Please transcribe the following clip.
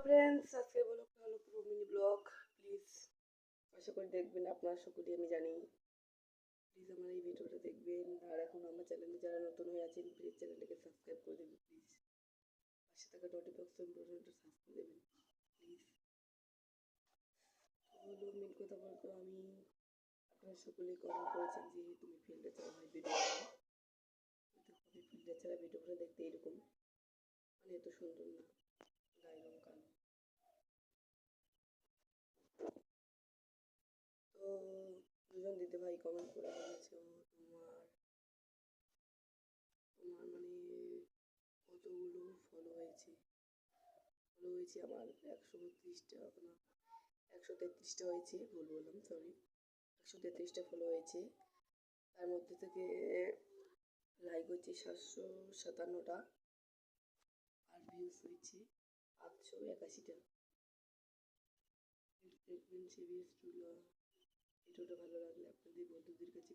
Friends, আজকে ব্লগটা হলো পুরো মিনি ব্লগ। প্লিজ আশা করি দেখবেন, আপনার সকলে আমি জানি। প্লিজ আমার এই ভিডিওটা দেখবেন। আর এখন আমার চ্যানেলে যারা নতুন হয়ে আছেন, প্লিজ চ্যানেলটাকে সাবস্ক্রাইব করে দেবেন। প্লিজ পাশে থাকা নোটিফিকেশন বাটনটা সার্চ করে দেবেন প্লিজ। হলো মেন কথা বলতে, আমি আপনারা সকলেই কমেন্ট করেছেন যে তুমি ফিল্টার ছাড়া হয় ভিডিও বানাও। কিন্তু আমি ফিল্টার ছাড়া ভিডিওগুলো দেখতে এরকম, মানে এত সুন্দর না, গায়ের রং কালো। তো দুজন দিদিভাই কমেন্ট করে বলেছে, তোমার তোমার মানে কতগুলো ফলো হয়েছে আমার 132টা না 133টা হয়েছে, ভুল বললাম, সরি। 133টা ফলো হয়েছে। তার মধ্যে থেকে লাইক হচ্ছে 757টা, আর ভিউজ হয়েছে 881টা। দেখবেন সেই ভিডিওটা ভালো লাগলে আপনাদের বন্ধুদের কাছে